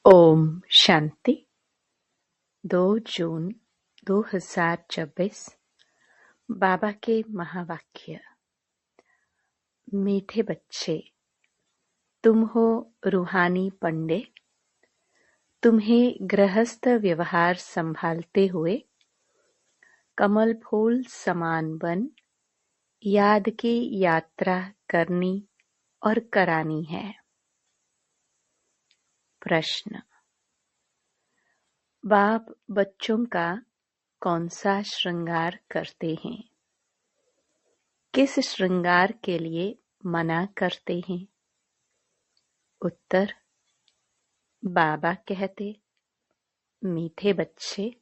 ओम शांति। 2 जून 2024 बाबा के महावाक्य। मीठे बच्चे, तुम हो रूहानी पंडे। तुम्हें गृहस्थ व्यवहार संभालते हुए कमल फूल समान बन याद की यात्रा करनी और करानी है। प्रश्न। बाप बच्चों का कौन सा श्रृंगार करते हैं? किस श्रृंगार के लिए मना करते हैं? उत्तर। बाबा कहते, मीठे बच्चे,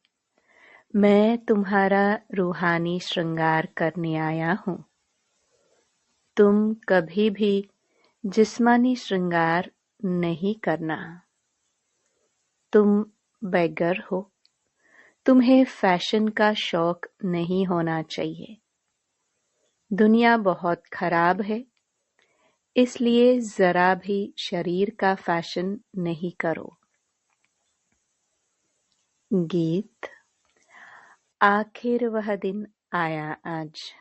मैं तुम्हारा रूहानी श्रृंगार करने आया हूँ। तुम कभी भी जिस्मानी श्रृंगार नहीं करना। तुम बेगर हो। तुम्हें फैशन का शौक नहीं होना चाहिए। दुनिया बहुत खराब है, इसलिए जरा भी शरीर का फैशन नहीं करो। गीत। आखिर वह दिन आया आज।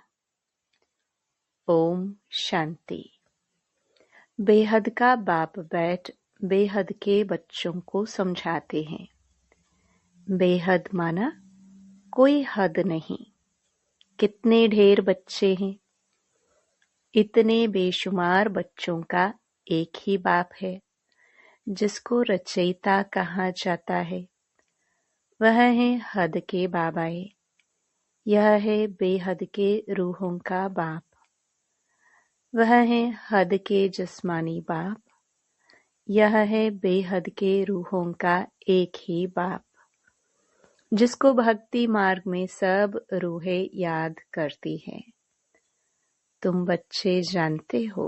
ओम शांति। बेहद का बाप बैठ बेहद के बच्चों को समझाते हैं। बेहद माना कोई हद नहीं। कितने ढेर बच्चे हैं। इतने बेशुमार बच्चों का एक ही बाप है, जिसको रचयिता कहा जाता है। वह है हद के बाबाए। यह है बेहद के रूहों का बाप। वह है हद के जिस्मानी बाप। यह है बेहद के रूहों का एक ही बाप, जिसको भक्ति मार्ग में सब रूहें याद करती हैं। तुम बच्चे जानते हो,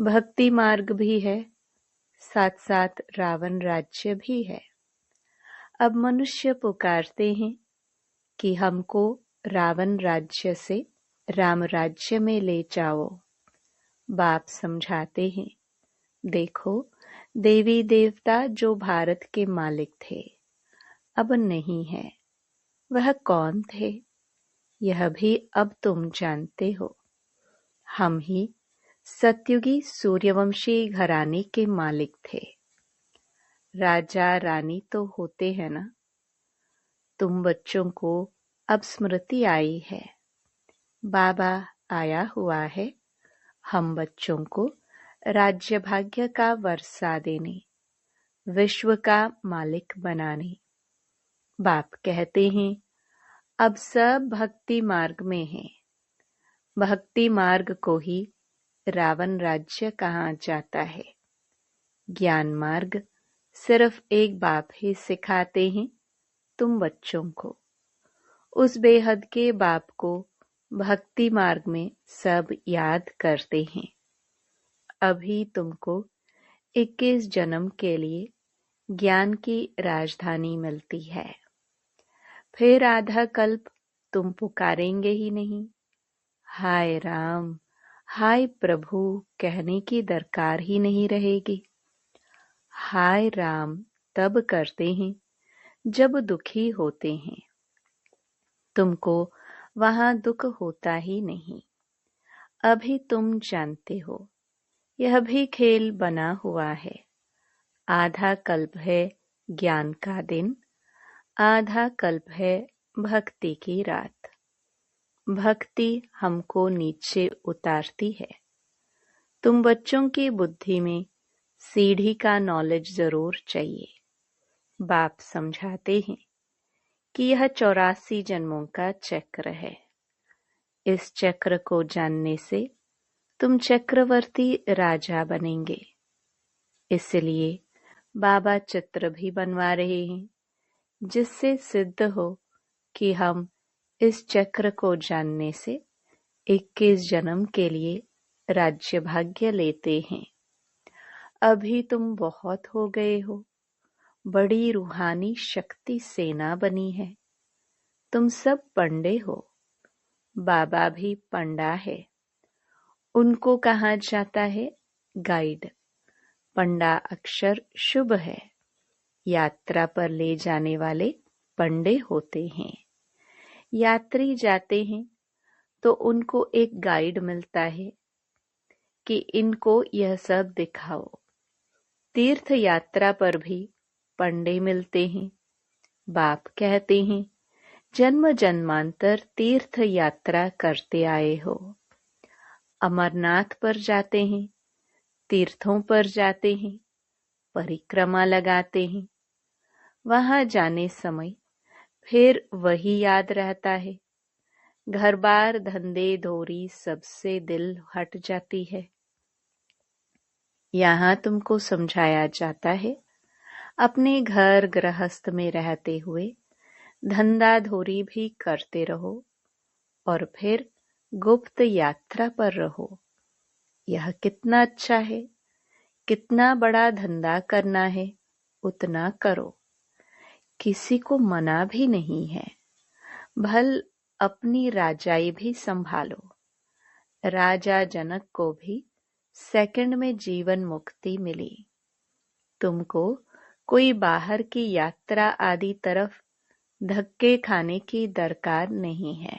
भक्ति मार्ग भी है, साथ साथ रावण राज्य भी है। अब मनुष्य पुकारते हैं कि हमको रावण राज्य से राम राज्य में ले जाओ। बाप समझाते हैं, देखो, देवी देवता जो भारत के मालिक थे, अब नहीं है। वह कौन थे, यह भी अब तुम जानते हो। हम ही सतयुगी सूर्यवंशी घराने के मालिक थे। राजा रानी तो होते हैं ना। तुम बच्चों को अब स्मृति आई है। बाबा आया हुआ है हम बच्चों को राज्य भाग्य का वर्षा देने, विश्व का मालिक बनाने। बाप कहते हैं, अब सब भक्ति मार्ग में हैं। भक्ति मार्ग को ही रावण राज्य कहा जाता है। ज्ञान मार्ग सिर्फ एक बाप ही सिखाते हैं तुम बच्चों को। उस बेहद के बाप को भक्ति मार्ग में सब याद करते हैं। अभी तुमको 21 जन्म के लिए ज्ञान की राजधानी मिलती है। फिर आधा कल्प तुम पुकारेंगे ही नहीं। हाय राम, हाय प्रभु कहने की दरकार ही नहीं रहेगी। हाय राम तब करते हैं जब दुखी होते हैं। तुमको वहां दुख होता ही नहीं। अभी तुम जानते हो, यह भी खेल बना हुआ है। आधा कल्प है ज्ञान का दिन, आधा कल्प है भक्ति की रात। भक्ति हमको नीचे उतारती है। तुम बच्चों की बुद्धि में सीढ़ी का नॉलेज जरूर चाहिए। बाप समझाते हैं कि यह 84 जन्मों का चक्र है। इस चक्र को जानने से तुम चक्रवर्ती राजा बनेंगे। इसलिए बाबा चित्र भी बनवा रहे हैं, जिससे सिद्ध हो कि हम इस चक्र को जानने से 21 जन्म के लिए राज्य भाग्य लेते हैं। अभी तुम बहुत हो गए हो। बड़ी रूहानी शक्ति सेना बनी है। तुम सब पंडे हो। बाबा भी पंडा है। उनको कहा जाता है गाइड। पंडा अक्षर शुभ है। यात्रा पर ले जाने वाले पंडे होते हैं। यात्री जाते हैं तो उनको एक गाइड मिलता है कि इनको यह सब दिखाओ। तीर्थ यात्रा पर भी पंडे मिलते हैं। बाप कहते हैं, जन्म जन्मांतर तीर्थ यात्रा करते आए हो। अमरनाथ पर जाते हैं, तीर्थों पर जाते हैं, परिक्रमा लगाते हैं। वहां जाने समय फिर वही याद रहता है। घर बार धंधे धोरी सबसे दिल हट जाती है। यहाँ तुमको समझाया जाता है, अपने घर गृहस्थ में रहते हुए धंधा धोरी भी करते रहो और फिर गुप्त यात्रा पर रहो। यह कितना अच्छा है। कितना बड़ा धंधा करना है उतना करो, किसी को मना भी नहीं है। भल अपनी राजाई भी संभालो। राजा जनक को भी सेकंड में जीवन मुक्ति मिली। तुमको कोई बाहर की यात्रा आदि तरफ धक्के खाने की दरकार नहीं है।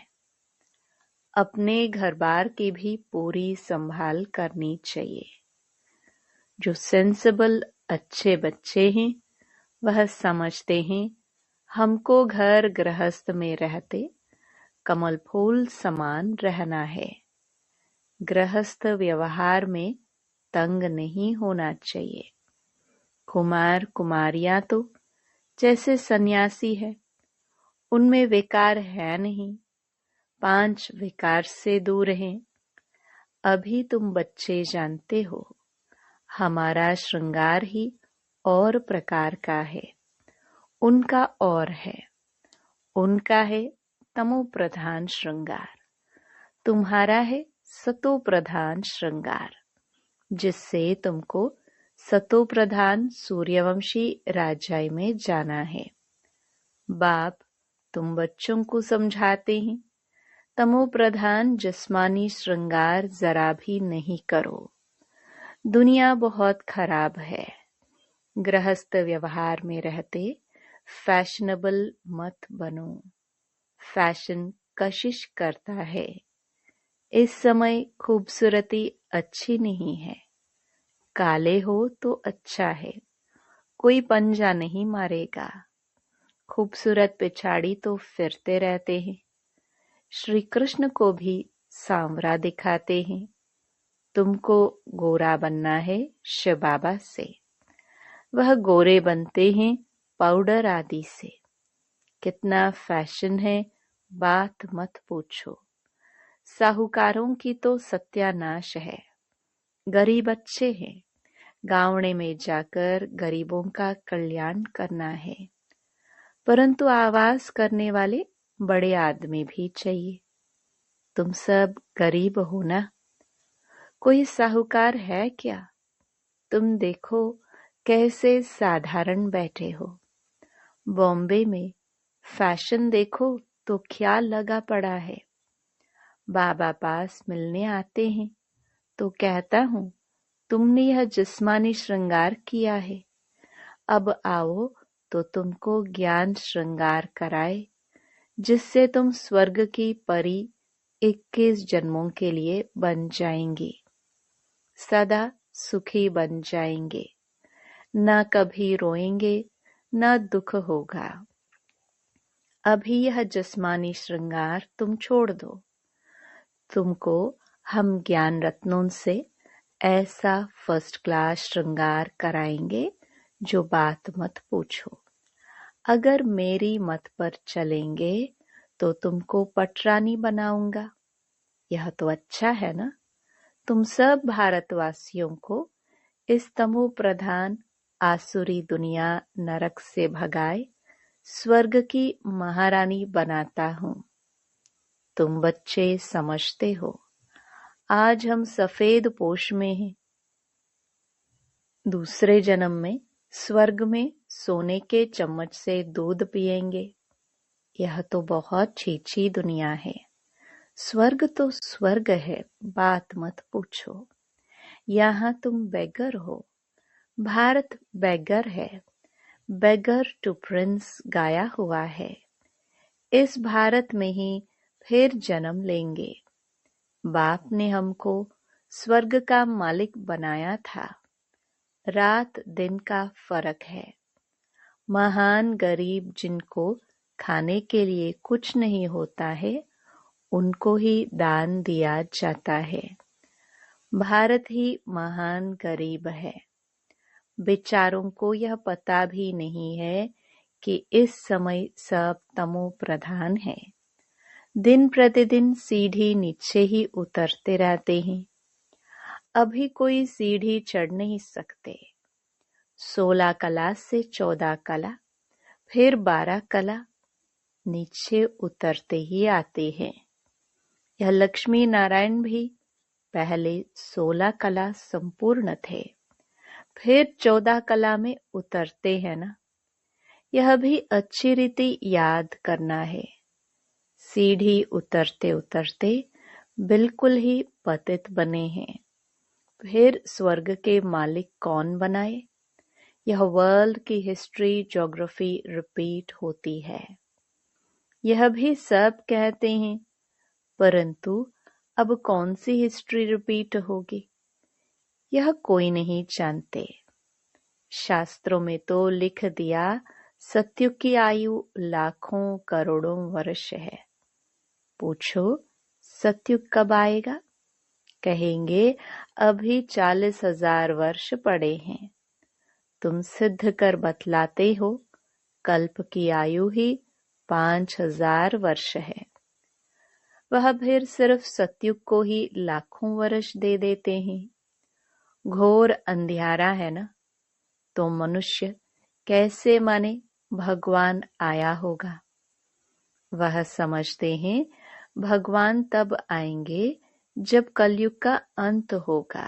अपने घर बार की भी पूरी संभाल करनी चाहिए। जो सेंसिबल अच्छे बच्चे हैं वह समझते हैं हमको घर गृहस्थ में रहते कमल फूल समान रहना है। गृहस्थ व्यवहार में तंग नहीं होना चाहिए। कुमार कुमारियां तो जैसे सन्यासी है, उनमें विकार है नहीं। 5 विकार से दूर हैं। अभी तुम बच्चे जानते हो, हमारा श्रृंगार ही और प्रकार का है, उनका और है। उनका है तमो प्रधान श्रृंगार, तुम्हारा है सतो प्रधान श्रृंगार, जिससे तुमको सतो प्रधान सूर्यवंशी राजाई में जाना है। बाप तुम बच्चों को समझाते हैं, तमो प्रधान जिस्मानी श्रृंगार जरा भी नहीं करो। दुनिया बहुत खराब है। गृहस्थ व्यवहार में रहते फैशनेबल मत बनो। फैशन कशिश करता है। इस समय खूबसूरती अच्छी नहीं है। काले हो तो अच्छा है, कोई पंजा नहीं मारेगा। खूबसूरत पिछाड़ी तो फिरते रहते हैं। श्री कृष्ण को भी सांवरा दिखाते हैं। तुमको गोरा बनना है शिव बाबा से। वह गोरे बनते हैं पाउडर आदि से। कितना फैशन है, बात मत पूछो। साहूकारों की तो सत्यानाश है। गरीब अच्छे हैं, गावड़े में जाकर गरीबों का कल्याण करना है। परंतु आवाज करने वाले बड़े आदमी भी चाहिए। तुम सब गरीब हो ना? कोई साहूकार है क्या? तुम देखो कैसे साधारण बैठे हो। बॉम्बे में फैशन देखो तो क्या लगा पड़ा है। बाबा पास मिलने आते हैं तो कहता हूँ, तुमने यह जिस्मानी श्रृंगार किया है, अब आओ तो तुमको ज्ञान श्रृंगार कराए, जिससे तुम स्वर्ग की परी 21 जन्मों के लिए बन जाएंगे। सदा सुखी बन जाएंगे। न कभी रोएंगे, न दुख होगा। अभी यह जिस्मानी श्रृंगार तुम छोड़ दो। तुमको हम ज्ञान रत्नों से ऐसा फर्स्ट क्लास श्रृंगार कराएंगे जो बात मत पूछो। अगर मेरी मत पर चलेंगे तो तुमको पटरानी बनाऊंगा। यह तो अच्छा है ना? तुम सब भारतवासियों को इस तमो प्रधान आसुरी दुनिया नरक से भगाए स्वर्ग की महारानी बनाता हूँ। तुम बच्चे समझते हो, आज हम सफेद पोश में हैं। दूसरे जन्म में स्वर्ग में सोने के चम्मच से दूध पिएंगे। यह तो बहुत छीछी दुनिया है। स्वर्ग तो स्वर्ग है, बात मत पूछो। यहाँ तुम बेगर हो। भारत बेगर है। बेगर टू प्रिंस गाया हुआ है। इस भारत में ही फिर जन्म लेंगे। बाप ने हमको स्वर्ग का मालिक बनाया था। रात दिन का फर्क है। महान गरीब जिनको खाने के लिए कुछ नहीं होता है, उनको ही दान दिया जाता है। भारत ही महान गरीब है। बेचारों को यह पता भी नहीं है कि इस समय सब तमो प्रधान है। दिन प्रतिदिन सीढ़ी नीचे ही उतरते रहते हैं। अभी कोई सीढ़ी चढ़ नहीं सकते। 16 कला से 14 कला, फिर 12 कला, नीचे उतरते ही आते हैं। यह लक्ष्मी नारायण भी पहले 16 कला संपूर्ण थे, फिर 14 कला में उतरते हैं ना। यह भी अच्छी रीति याद करना है। सीढ़ी उतरते उतरते बिल्कुल ही पतित बने हैं। फिर स्वर्ग के मालिक कौन बनाए? यह वर्ल्ड की हिस्ट्री ज्योग्राफी रिपीट होती है। यह भी सब कहते हैं, परंतु अब कौन सी हिस्ट्री रिपीट होगी, यह कोई नहीं जानते। शास्त्रों में तो लिख दिया सतयुग की आयु लाखों करोड़ों वर्ष है। पूछो सतयुग कब आएगा? कहेंगे अभी 40,000 वर्ष पड़े हैं। तुम सिद्ध कर बतलाते हो कल्प की आयु ही 5,000 वर्ष है। वह फिर सिर्फ सतयुग को ही लाखों वर्ष दे देते हैं। घोर अंधियारा है ना। तो मनुष्य कैसे माने भगवान आया होगा? वह समझते हैं भगवान तब आएंगे जब कलयुग का अंत होगा।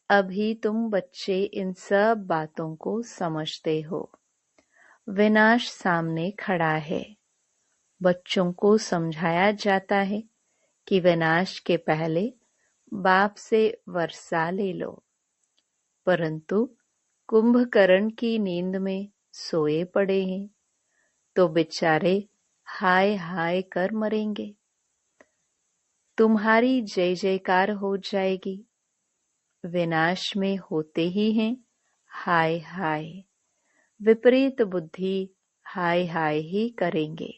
अभी तुम बच्चे इन सब बातों को समझते हो। विनाश सामने खड़ा है। बच्चों को समझाया जाता है कि विनाश के पहले बाप से वर्षा ले लो, परंतु कुंभकर्ण की नींद में सोए पड़े हैं, तो बेचारे हाय हाय कर मरेंगे। तुम्हारी जय जयकार हो जाएगी। विनाश में होते ही हैं हाय हाय। विपरीत बुद्धि हाय हाय ही करेंगे।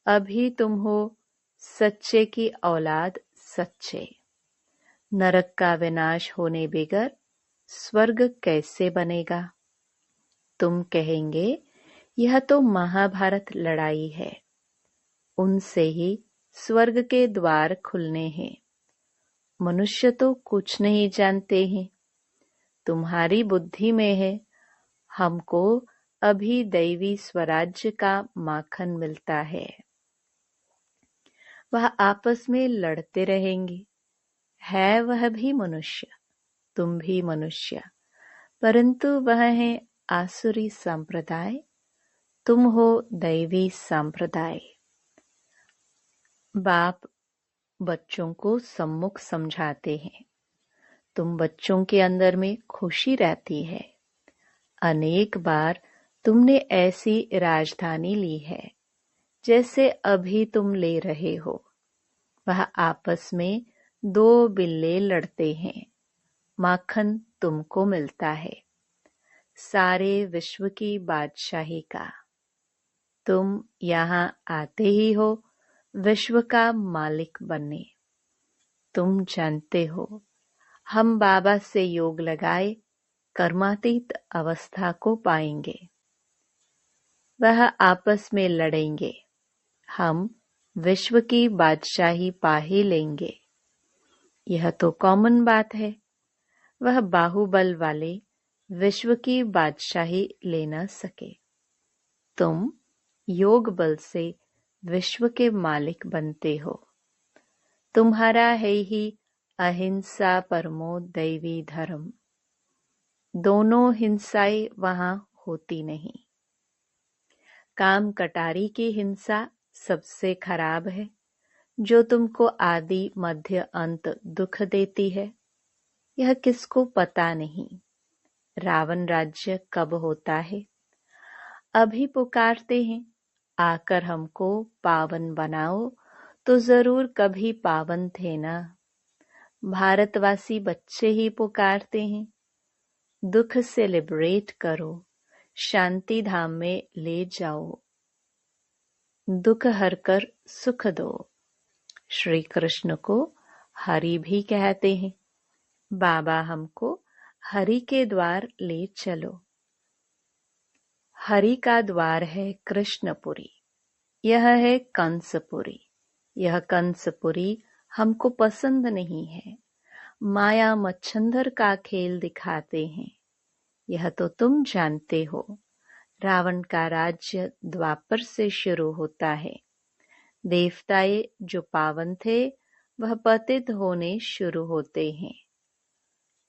अभी तुम हो सच्चे की औलाद सच्चे। नरक का विनाश होने बगैर स्वर्ग कैसे बनेगा? तुम कहेंगे यह तो महाभारत लड़ाई है, उनसे ही स्वर्ग के द्वार खुलने हैं। मनुष्य तो कुछ नहीं जानते हैं। तुम्हारी बुद्धि में है हमको अभी दैवी स्वराज्य का माखन मिलता है। वह आपस में लड़ते रहेंगे। है वह भी मनुष्य, तुम भी मनुष्य, परंतु वह है आसुरी संप्रदाय, तुम हो दैवी संप्रदाय। बाप बच्चों को सम्मुख समझाते हैं। तुम बच्चों के अंदर में खुशी रहती है। अनेक बार तुमने ऐसी राजधानी ली है जैसे अभी तुम ले रहे हो। वह आपस में 2 बिल्ले लड़ते हैं। माखन तुमको मिलता है, सारे विश्व की बादशाही का। तुम यहाँ आते ही हो विश्व का मालिक बनने। तुम जानते हो हम बाबा से योग लगाए कर्मातीत अवस्था को पाएंगे। वह आपस में लड़ेंगे, हम विश्व की बादशाही पा ही लेंगे। यह तो कॉमन बात है। वह बाहुबल वाले विश्व की बादशाही ले न सके। तुम योग बल से विश्व के मालिक बनते हो। तुम्हारा है ही अहिंसा परमो दैवी धर्म। दोनों हिंसाएं वहां होती नहीं। काम कटारी की हिंसा सबसे खराब है, जो तुमको आदि मध्य अंत दुख देती है। यह किसको पता नहीं। रावण राज्य कब होता है? अभी पुकारते हैं, आकर हमको पावन बनाओ, तो जरूर कभी पावन थे ना। भारतवासी बच्चे ही पुकारते हैं, दुख से लिबरेट करो, शांति धाम में ले जाओ, दुख हर कर सुख दो। श्री कृष्ण को हरि भी कहते हैं। बाबा हमको हरि के द्वार ले चलो। हरि का द्वार है कृष्णपुरी, यह है कंसपुरी। यह कंसपुरी हमको पसंद नहीं है। माया मच्छंदर का खेल दिखाते हैं। यह तो तुम जानते हो। रावण का राज्य द्वापर से शुरू होता है। देवताए जो पावन थे वह पतित होने शुरू होते हैं।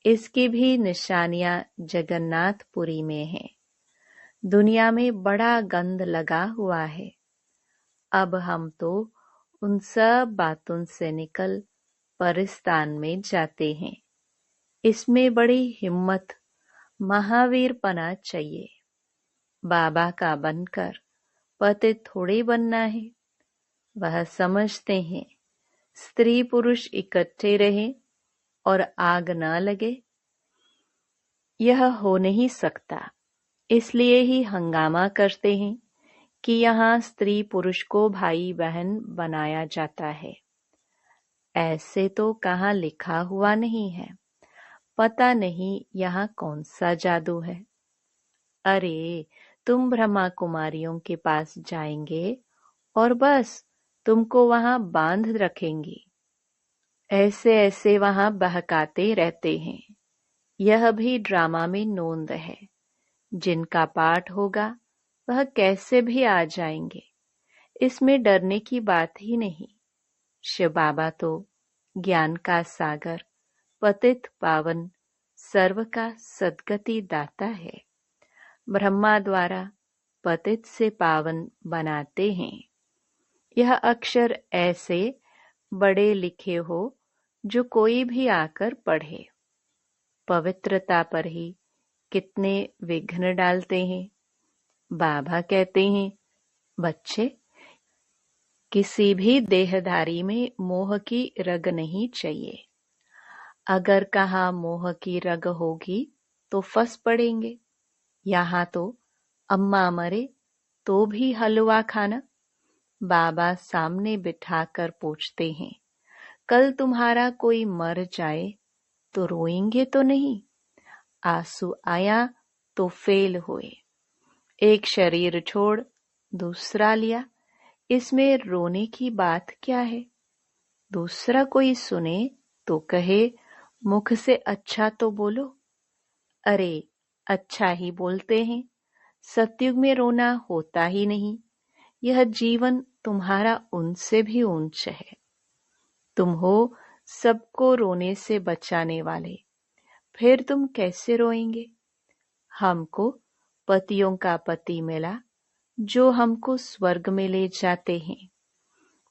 इसकी भी निशानियां जगन्नाथपुरी में है। दुनिया में बड़ा गंध लगा हुआ है। अब हम तो उन सब बातों से निकल परिस्तान में जाते हैं। इसमें बड़ी हिम्मत, महावीरपना चाहिए। बाबा का बनकर पतित थोड़े बनना है। वह समझते हैं स्त्री पुरुष इकट्ठे रहें और आग न लगे, यह हो नहीं सकता। इसलिए ही हंगामा करते हैं कि यहाँ स्त्री पुरुष को भाई बहन बनाया जाता है। ऐसे तो कहाँ लिखा हुआ नहीं है। पता नहीं यहाँ कौन सा जादू है। अरे, तुम ब्रह्मा कुमारियों के पास जाएंगे और बस तुमको वहां बांध रखेंगे। ऐसे ऐसे वहां बहकाते रहते हैं। यह भी ड्रामा में नोंद है। जिनका पाठ होगा वह कैसे भी आ जाएंगे। इसमें डरने की बात ही नहीं। शिव बाबा तो ज्ञान का सागर, पतित पावन, सर्व का सद्गति दाता है। ब्रह्मा द्वारा पतित से पावन बनाते हैं। यह अक्षर ऐसे बड़े लिखे हो जो कोई भी आकर पढ़े। पवित्रता पर ही कितने विघ्न डालते हैं। बाबा कहते हैं, बच्चे, किसी भी देहधारी में मोह की रग नहीं चाहिए। अगर कहाँ मोह की रग होगी तो फंस पड़ेंगे। यहाँ तो अम्मा मरे तो भी हलवा खाना। बाबा सामने बिठाकर पूछते हैं, कल तुम्हारा कोई मर जाए तो रोएंगे तो नहीं? आंसू आया तो फेल हुए। एक शरीर छोड़ दूसरा लिया, इसमें रोने की बात क्या है? दूसरा कोई सुने तो कहे, मुख से अच्छा तो बोलो। अरे, अच्छा ही बोलते हैं। सतयुग में रोना होता ही नहीं। यह जीवन तुम्हारा उनसे भी ऊंच है। तुम हो सबको रोने से बचाने वाले, फिर तुम कैसे रोएंगे? हमको पतियों का पति मिला जो हमको स्वर्ग में ले जाते हैं।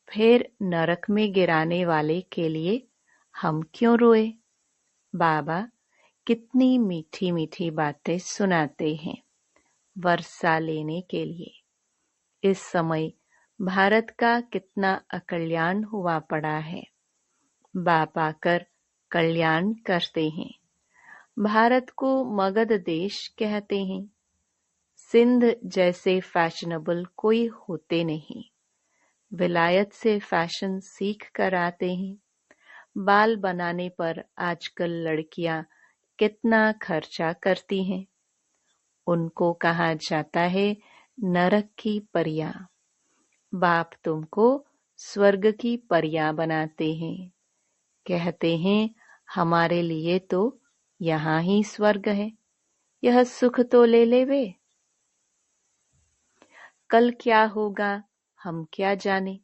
फिर नरक में गिराने वाले के लिए हम क्यों रोए? बाबा कितनी मीठी मीठी बातें सुनाते हैं वर्षा लेने के लिए। इस समय भारत का कितना अकल्याण हुआ पड़ा है। बाप आकर कल्याण करते हैं। भारत को मगध देश कहते हैं। सिंध जैसे फैशनेबल कोई होते नहीं। विलायत से फैशन सीख कर आते हैं। बाल बनाने पर आजकल लड़कियां कितना खर्चा करती हैं। उनको कहा जाता है नरक की परियां। बाप तुमको स्वर्ग की परियां बनाते हैं। कहते हैं हमारे लिए तो यहाँ ही स्वर्ग है, यह सुख तो ले ले वे। कल क्या होगा हम क्या जाने,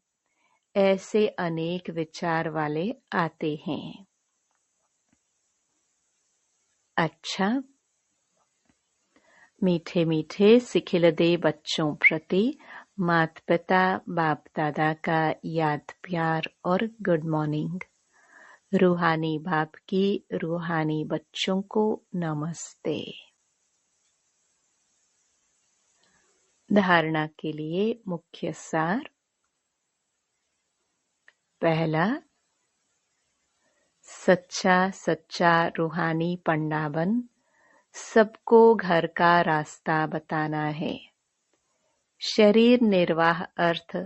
ऐसे अनेक विचार वाले आते हैं। अच्छा, मीठे मीठे सिखिलदे बच्चों प्रति माता पिता बाप दादा का याद प्यार और गुड मॉर्निंग। रूहानी बाप की रूहानी बच्चों को नमस्ते। धारणा के लिए मुख्य सार। पहला, सच्चा रूहानी पंडा बन सबको घर का रास्ता बताना है। शरीर निर्वाह अर्थ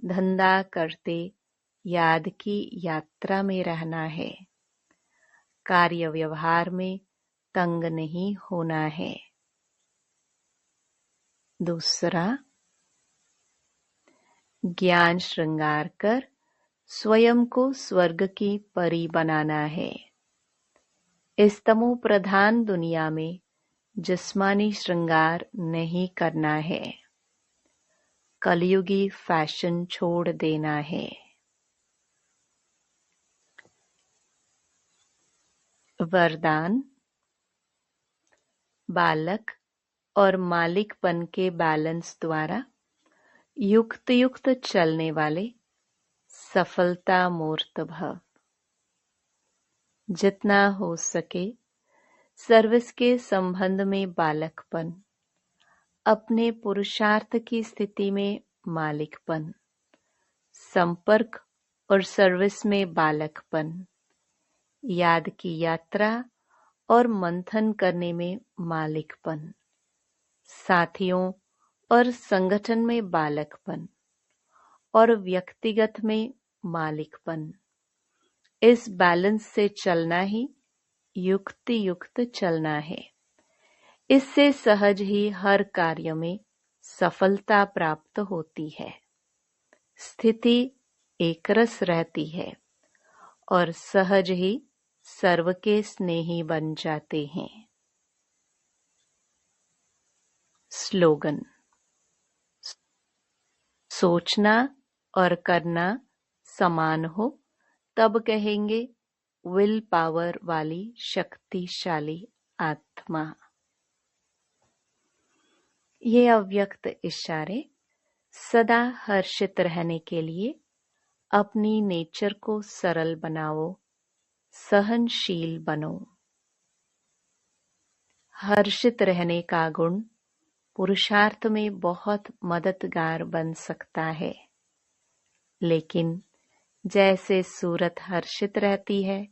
धंधा करते याद की यात्रा में रहना है। कार्य व्यवहार में तंग नहीं होना है। दूसरा, ज्ञान श्रृंगार कर स्वयं को स्वर्ग की परी बनाना है। इस तमो प्रधान दुनिया में जिस्मानी श्रृंगार नहीं करना है। कलयुगी फैशन छोड़ देना है। वरदान, बालक और मालिकपन के बैलेंस द्वारा युक्त चलने वाले सफलता मूर्त भव। जितना हो सके सर्विस के संबंध में बालकपन, अपने पुरुषार्थ की स्थिति में मालिकपन, संपर्क और सर्विस में बालकपन, याद की यात्रा और मंथन करने में मालिकपन, साथियों और संगठन में बालकपन और व्यक्तिगत में मालिकपन। इस बैलेंस से चलना ही युक्त चलना है। इससे सहज ही हर कार्य में सफलता प्राप्त होती है। स्थिति एकरस रहती है और सहज ही सर्व के स्नेही बन जाते हैं। स्लोगन, सोचना और करना समान हो तब कहेंगे विल पावर वाली शक्तिशाली आत्मा। ये अव्यक्त इशारे सदा हर्षित रहने के लिए अपनी नेचर को सरल बनाओ, सहनशील बनो। हर्षित रहने का गुण पुरुषार्थ में बहुत मददगार बन सकता है, लेकिन जैसे सूरत हर्षित रहती है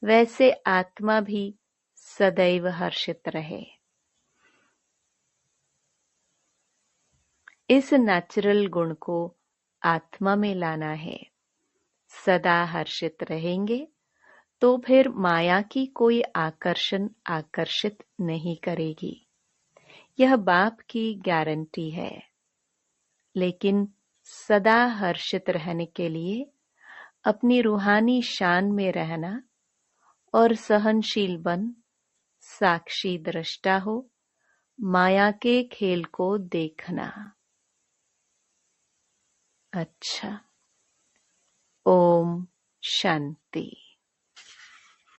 वैसे आत्मा भी सदैव हर्षित रहे। इस नेचुरल गुण को आत्मा में लाना है। सदा हर्षित रहेंगे तो फिर माया की कोई आकर्षण आकर्षित नहीं करेगी। यह बाप की गारंटी है। लेकिन सदा हर्षित रहने के लिए अपनी रूहानी शान में रहना और सहनशील बन साक्षी दृष्टा हो माया के खेल को देखना। अच्छा, ओम शांति।